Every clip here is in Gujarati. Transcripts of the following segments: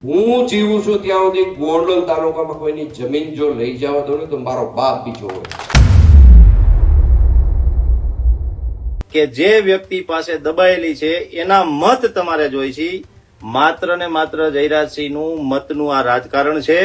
હું જીવું છું ત્યાં સુધી ગોંડલ તાલુકામાં કોઈની જમીન જો લઈ જવા દો ને તો મારો બાપ બીજો હોય કે જે વ્યક્તિ પાસે દબાયેલી છે એના મત તમારે જોઈ છે. માત્ર ને માત્ર જયરાજસિંહનું મતનું આ રાજકારણ છે.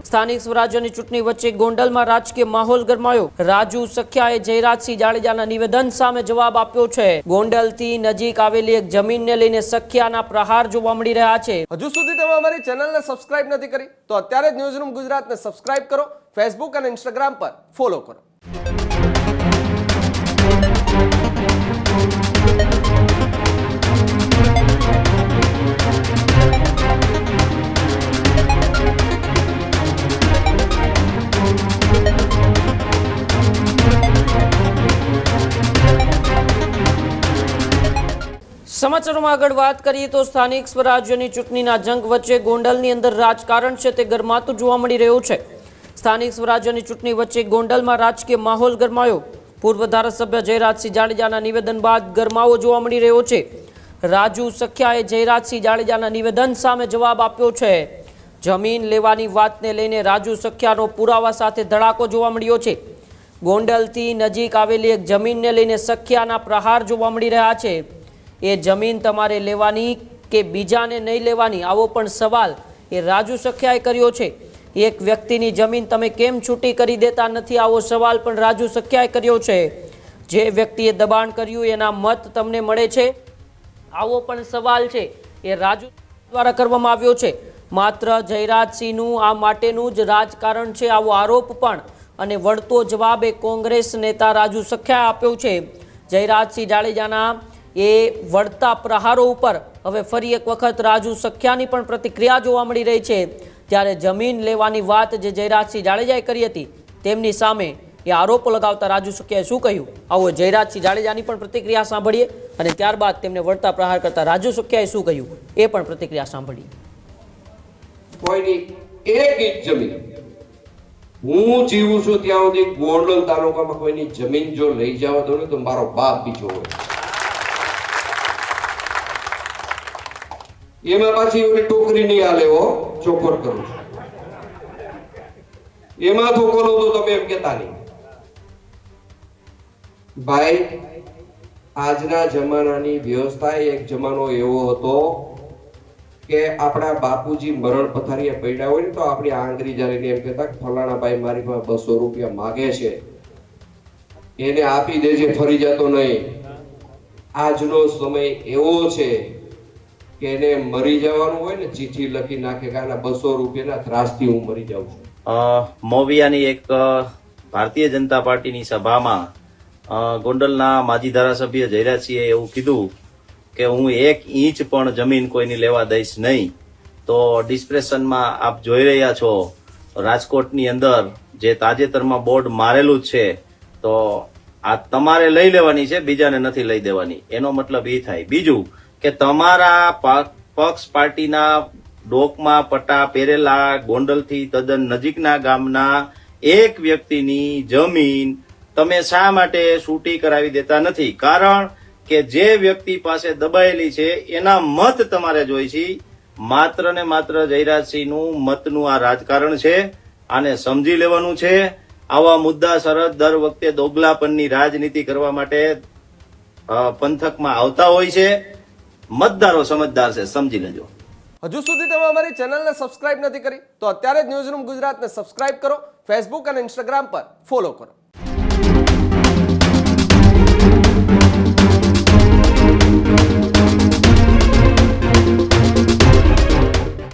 સ્થાનિક સ્વરાજ્યની ચૂંટણી વચ્ચે ગોંડલમાં રાજકીય માહોલ ગરમાયો. રાજુ સખિયાએ જયરાજસિંહ જાડેજાના નિવેદન સામે જવાબ આપ્યો છે. ગોંડલથી નજીક આવેલી એક જમીનને લઈને સખિયાના પ્રહાર જોવા મળી રહ્યા છે. હજુ સુધી તમે અમારી ચેનલને સબસ્ક્રાઇબ નથી કરી તો અત્યારે જ ન્યૂઝરૂમ ગુજરાતને સબસ્ક્રાઇબ કરો, ફેસબુક અને ઇન્સ્ટાગ્રામ પર ફોલો કરો. સમાચારોમાં આગળ વાત કરીએ તો સ્થાનિક સ્વરાજ્યની ચૂંટણીના જંગ વચ્ચે ગોંડલની અંદર રાજકારણ છે તે ગરમાતું જોવા મળી રહ્યું છે. સ્થાનિક સ્વરાજ્યની ચૂંટણી વચ્ચે ગોંડલમાં રાજકીય માહોલ ગરમાયો. પૂર્વ ધારાસભ્ય જયરાજસિંહ જાડેજાના નિવેદન બાદ ગરમાવો જોવા મળી રહ્યો છે. રાજુ સખિયાએ જયરાજસિંહ જાડેજાના નિવેદન સામે જવાબ આપ્યો છે. જમીન લેવાની વાતને લઈને રાજુ સખિયાનો પુરાવા સાથે ધડાકો જોવા મળ્યો છે. ગોંડલથી નજીક આવેલી એક જમીનને લઈને સખિયાના પ્રહાર જોવા મળી રહ્યા છે. એ જમીન તમારે લેવાની કે બીજાને નહીં લેવાની, આવો પણ સવાલ એ રાજુ સખિયાએ કર્યો છે. એક વ્યક્તિની જમીન તમે કેમ છૂટી કરી દેતા નથી, આવો સવાલ પણ રાજુ સખિયાએ કર્યો છે. જે વ્યક્તિએ દબાણ કર્યું એના મત તમને મળે છે, આવો પણ સવાલ છે એ રાજુ દ્વારા કરવામાં આવ્યો છે. માત્ર જયરાજસિંહનું આ માટેનું જ રાજકારણ છે, આવો આરોપ પણ અને વળતો જવાબ એ કોંગ્રેસ નેતા રાજુ સખિયાએ આપ્યો છે. જયરાજસિંહ જાડેજાના એ વળતા પ્રહારો ઉપર હવે ફરી એક વખત રાજુ સખિયાની પણ પ્રતિક્રિયા જોવા મળી રહી છે. ત્યારે જમીન લેવાની વાત જે જયરાજસિંહ જાડેજાએ કરી હતી તેમની સામે એ આરોપો લગાવતા રાજુ સખિયાએ શું કહ્યું, આવો જયરાજસિંહ જાડેજાની પણ પ્રતિક્રિયા સાંભળીએ અને ત્યારબાદ તેમને વળતા પ્રહાર કરતા રાજુ સખિયાએ શું કહ્યું એ પણ પ્રતિક્રિયા સાંભળીએ. કોઈની એક ઇંચ જમીન હું જીવું છું ત્યાં સુધી ગોંડલ તાલુકામાં કોઈની જમીન જો લઈ જવા દો ને તો મારો બાપ બીજો હોય. એમાં પાછી ઓલી ટોકરી નહીં હાલે હો, ચોખવટ કરું છું. એમાં થોકોલો તો તમે એમ કેતા નહીં. ભાઈ, આજના જમાનાની વ્યવસ્થા એક જમાનો એવો હતો કે આપણા બાપુજી મરણ પથારીએ પડ્યા હોય ને તો આપણી આંગળી જારીને એમ કહેતા ફલાણા ભાઈ મારી પાસે 200 રૂપિયા માગે છે, એને આપી દેજે, ફરી જતો નહીં. આજનો સમય એવો છે કે એને મરી જવાનું હોય ને ચીઠી લખી નાખે કે આના 200 રૂપિયાના ત્રાસથી હું મરી જાઉં છું. મોવિયાની એક ભારતીય જનતા પાર્ટીની સભામાં ગોંડલના માજી ધારાસભ્ય જયરાજસિંહે એવું કીધું કે હું 1 ઇંચ પણ જમીન કોઈની લેવા દઈશ નહીં. તો ડિસ્પ્રેશનમાં આપ જોઈ રહ્યા છો રાજકોટની અંદર જે તાજેતરમાં બોર્ડ મારેલું જ છે, તો આ તમારે લઈ લેવાની છે, બીજાને નથી લઈ દેવાની. એનો મતલબ એ થાય. બીજું કે તમારા પક્ષ પાર્ટીના ડોકમાં પટ્ટા પહેરેલા ગોંડલથી તદ્દન નજીકના ગામના એક વ્યક્તિની જમીન તમે શા માટે છૂટી કરાવી દેતા નથી? કારણ કે જે વ્યક્તિ પાસે દબાયેલી છે એના મત તમારે જોઈ છે. માત્ર ને માત્ર જયરાજસિંહનું મતનું આ રાજકારણ છે, આને સમજી લેવાનું છે. આવા મુદ્દા સરત દર વખતે દોગલાપનની રાજનીતિ કરવા માટે પંથકમાં આવતા હોય છે. મતદારો સમજદાર છે, સમજી લેજો. હજુ સુધી તમે અમારી ચેનલને સબસ્ક્રાઇબ નથી કરી તો અત્યારે જ ન્યૂઝરૂમ ગુજરાતને સબસ્ક્રાઇબ કરો, ફેસબુક અને ઇન્સ્ટાગ્રામ પર ફોલો કરો.